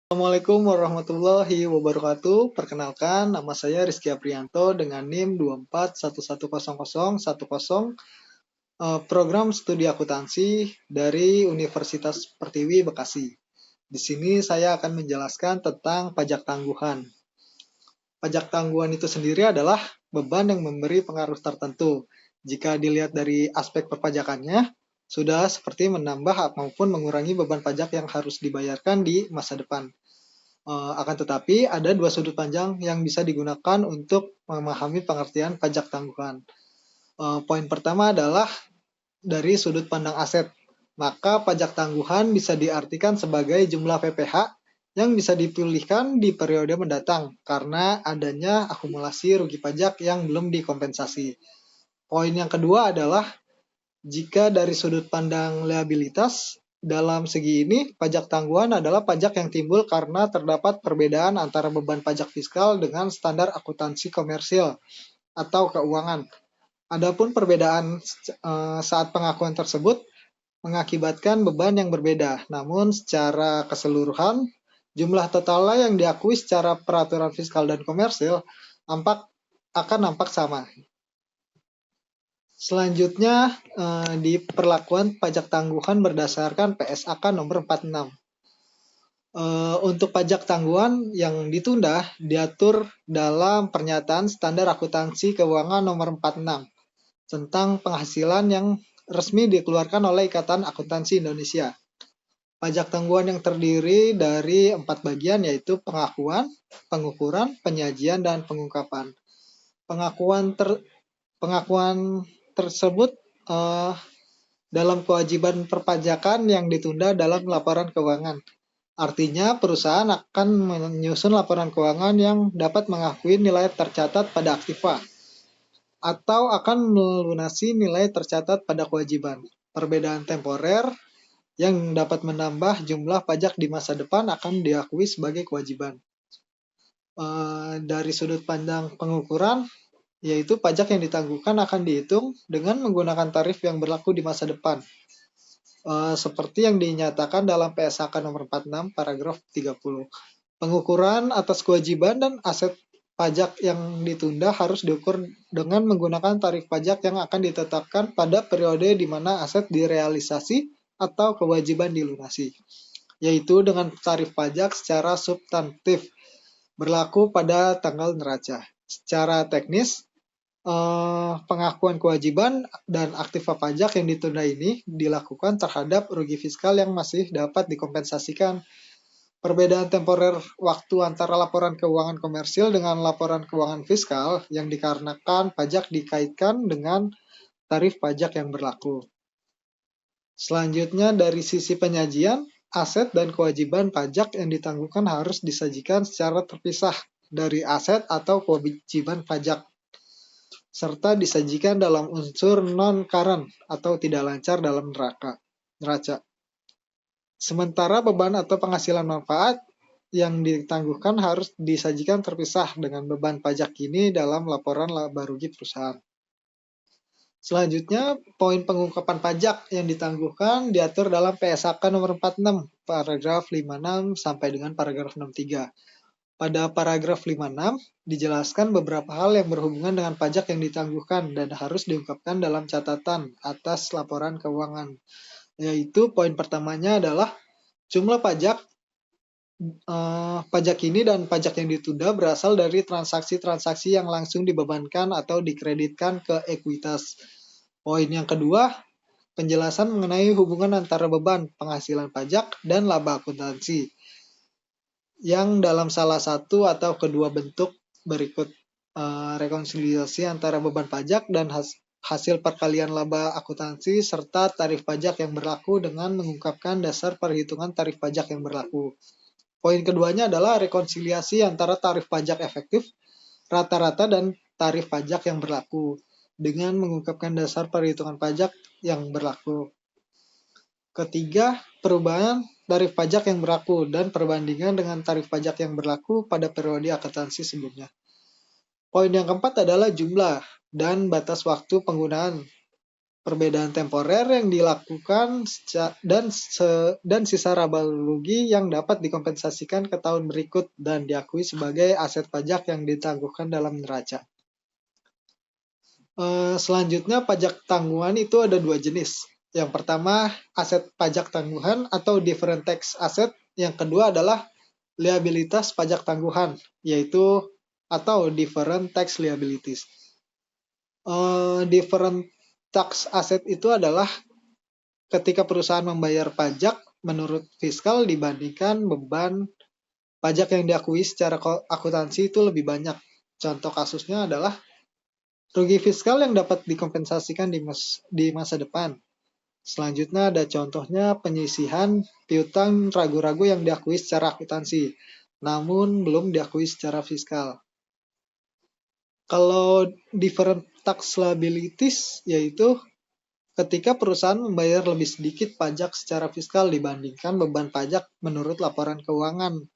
Assalamualaikum warahmatullahi wabarakatuh. Perkenalkan, nama saya Rizky Aprianto dengan NIM 24110010, program studi akuntansi dari Universitas Pertiwi Bekasi. Di sini saya akan menjelaskan tentang pajak tangguhan. Pajak tangguhan itu sendiri adalah beban yang memberi pengaruh tertentu. Jika dilihat dari aspek perpajakannya, sudah seperti menambah maupun mengurangi beban pajak yang harus dibayarkan di masa depan. Akan tetapi, ada dua sudut pandang yang bisa digunakan untuk memahami pengertian pajak tangguhan. Poin pertama adalah dari sudut pandang aset. Maka pajak tangguhan bisa diartikan sebagai jumlah PPh yang bisa dipulihkan di periode mendatang karena adanya akumulasi rugi pajak yang belum dikompensasi. Poin yang kedua adalah jika dari sudut pandang liabilitas, dalam segi ini, pajak tangguhan adalah pajak yang timbul karena terdapat perbedaan antara beban pajak fiskal dengan standar akuntansi komersil atau keuangan. Adapun perbedaan saat pengakuan tersebut mengakibatkan beban yang berbeda, namun secara keseluruhan, jumlah totalnya yang diakui secara peraturan fiskal dan komersil akan nampak sama. Selanjutnya, di perlakuan pajak tangguhan berdasarkan PSAK nomor 46. Untuk pajak tangguhan yang ditunda diatur dalam Pernyataan Standar Akuntansi Keuangan nomor 46 tentang penghasilan yang resmi dikeluarkan oleh Ikatan Akuntansi Indonesia. Pajak tangguhan yang terdiri dari 4 bagian yaitu pengakuan, pengukuran, penyajian, dan pengungkapan. Pengakuan tersebut dalam kewajiban perpajakan yang ditunda dalam laporan keuangan. Artinya, perusahaan akan menyusun laporan keuangan yang dapat mengakui nilai tercatat pada aktiva atau akan melunasi nilai tercatat pada kewajiban. Perbedaan temporer yang dapat menambah jumlah pajak di masa depan akan diakui sebagai kewajiban. Dari sudut pandang pengukuran, yaitu pajak yang ditangguhkan akan dihitung dengan menggunakan tarif yang berlaku di masa depan. Seperti yang dinyatakan dalam PSAK nomor 46 paragraf 30. Pengukuran atas kewajiban dan aset pajak yang ditunda harus diukur dengan menggunakan tarif pajak yang akan ditetapkan pada periode di mana aset direalisasi atau kewajiban dilunasi, yaitu dengan tarif pajak secara substantif berlaku pada tanggal neraca. Secara teknis, pengakuan kewajiban dan aktiva pajak yang ditunda ini dilakukan terhadap rugi fiskal yang masih dapat dikompensasikan. Perbedaan temporer waktu antara laporan keuangan komersil dengan laporan keuangan fiskal yang dikarenakan pajak dikaitkan dengan tarif pajak yang berlaku. Selanjutnya, dari sisi penyajian, aset dan kewajiban pajak yang ditangguhkan harus disajikan secara terpisah dari aset atau kewajiban pajak, serta disajikan dalam unsur non-current atau tidak lancar dalam neraca. Sementara beban atau penghasilan manfaat yang ditangguhkan harus disajikan terpisah dengan beban pajak ini dalam laporan laba rugi perusahaan. Selanjutnya, poin pengungkapan pajak yang ditangguhkan diatur dalam PSAK nomor 46, paragraf 56 sampai dengan paragraf 63. Pada paragraf 56, dijelaskan beberapa hal yang berhubungan dengan pajak yang ditangguhkan dan harus diungkapkan dalam catatan atas laporan keuangan. Yaitu poin pertamanya adalah jumlah pajak ini dan pajak yang ditunda berasal dari transaksi-transaksi yang langsung dibebankan atau dikreditkan ke ekuitas. Poin yang kedua, penjelasan mengenai hubungan antara beban penghasilan pajak dan laba akuntansi, yang dalam salah satu atau kedua bentuk berikut: rekonsiliasi antara beban pajak dan hasil perkalian laba akuntansi serta tarif pajak yang berlaku dengan mengungkapkan dasar perhitungan tarif pajak yang berlaku. Poin keduanya adalah rekonsiliasi antara tarif pajak efektif, rata-rata, dan tarif pajak yang berlaku dengan mengungkapkan dasar perhitungan pajak yang berlaku. Ketiga, perubahan tarif pajak yang berlaku dan perbandingan dengan tarif pajak yang berlaku pada periode akuntansi sebelumnya. Poin yang keempat adalah jumlah dan batas waktu penggunaan perbedaan temporer yang dilakukan dan sisa laba rugi yang dapat dikompensasikan ke tahun berikut dan diakui sebagai aset pajak yang ditangguhkan dalam neraca. Selanjutnya pajak tanggungan itu ada dua jenis. Yang pertama aset pajak tangguhan atau different tax asset. Yang kedua adalah liabilitas pajak tangguhan, yaitu atau different tax liabilities. Different tax asset itu adalah ketika perusahaan membayar pajak menurut fiskal dibandingkan beban pajak yang diakui secara akuntansi itu lebih banyak. Contoh kasusnya adalah rugi fiskal yang dapat dikompensasikan di masa depan. Selanjutnya ada contohnya penyisihan piutang ragu-ragu yang diakui secara akuntansi, namun belum diakui secara fiskal. Kalau different tax liabilities, yaitu ketika perusahaan membayar lebih sedikit pajak secara fiskal dibandingkan beban pajak menurut laporan keuangan.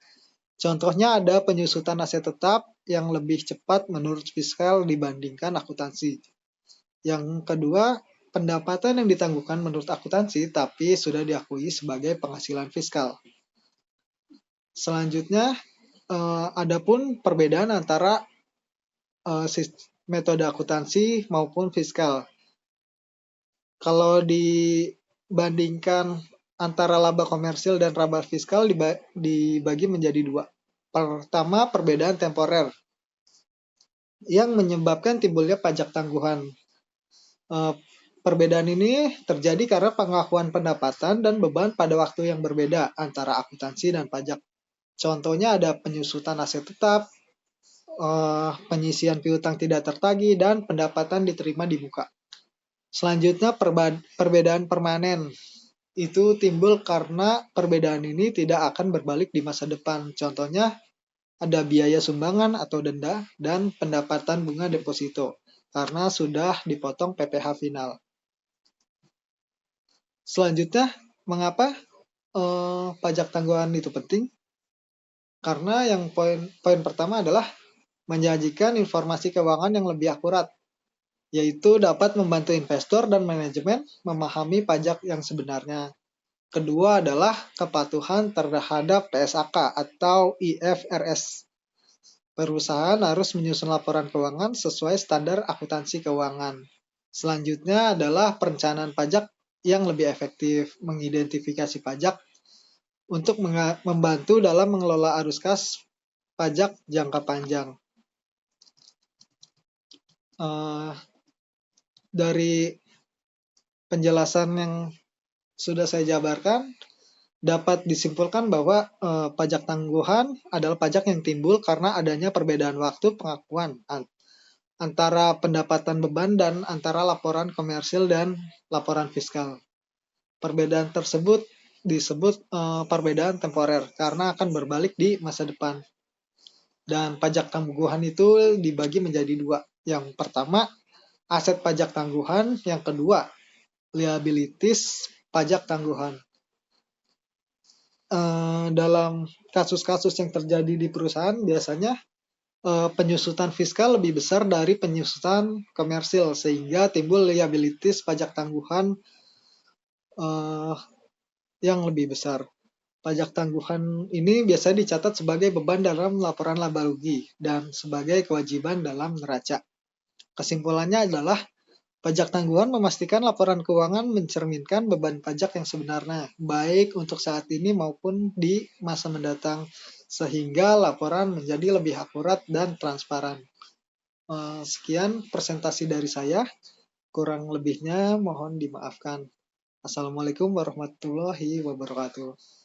Contohnya ada penyusutan aset tetap yang lebih cepat menurut fiskal dibandingkan akuntansi. Yang kedua, pendapatan yang ditangguhkan menurut akuntansi tapi sudah diakui sebagai penghasilan fiskal. Selanjutnya, adapun perbedaan antara metode akuntansi maupun fiskal. Kalau dibandingkan antara laba komersil dan laba fiskal dibagi menjadi dua. Pertama, perbedaan temporer yang menyebabkan timbulnya pajak tangguhan. Perbedaan ini terjadi karena pengakuan pendapatan dan beban pada waktu yang berbeda antara akuntansi dan pajak. Contohnya ada penyusutan aset tetap, penyisian piutang tidak tertagih, dan pendapatan diterima di muka. Selanjutnya perbedaan permanen. Itu timbul karena perbedaan ini tidak akan berbalik di masa depan. Contohnya ada biaya sumbangan atau denda dan pendapatan bunga deposito karena sudah dipotong PPh final. Selanjutnya, mengapa pajak tangguhan itu penting? Karena yang poin pertama adalah menyajikan informasi keuangan yang lebih akurat, yaitu dapat membantu investor dan manajemen memahami pajak yang sebenarnya. Kedua adalah kepatuhan terhadap PSAK atau IFRS. Perusahaan harus menyusun laporan keuangan sesuai standar akuntansi keuangan. Selanjutnya adalah perencanaan pajak yang lebih efektif, mengidentifikasi pajak untuk membantu dalam mengelola arus kas pajak jangka panjang. Dari penjelasan yang sudah saya jabarkan, dapat disimpulkan bahwa pajak tangguhan adalah pajak yang timbul karena adanya perbedaan waktu pengakuan antara pendapatan beban dan antara laporan komersil dan laporan fiskal. Perbedaan tersebut disebut perbedaan temporer karena akan berbalik di masa depan. Dan pajak tangguhan itu dibagi menjadi dua. Yang pertama, aset pajak tangguhan. Yang kedua, liabilities pajak tangguhan. Dalam kasus-kasus yang terjadi di perusahaan, biasanya penyusutan fiskal lebih besar dari penyusutan komersil, sehingga timbul liabilities pajak tangguhan yang lebih besar. Pajak tangguhan ini biasanya dicatat sebagai beban dalam laporan laba rugi dan sebagai kewajiban dalam neraca. Kesimpulannya adalah pajak tangguhan memastikan laporan keuangan mencerminkan beban pajak yang sebenarnya, baik untuk saat ini maupun di masa mendatang, sehingga laporan menjadi lebih akurat dan transparan. Sekian presentasi dari saya, kurang lebihnya mohon dimaafkan. Assalamualaikum warahmatullahi wabarakatuh.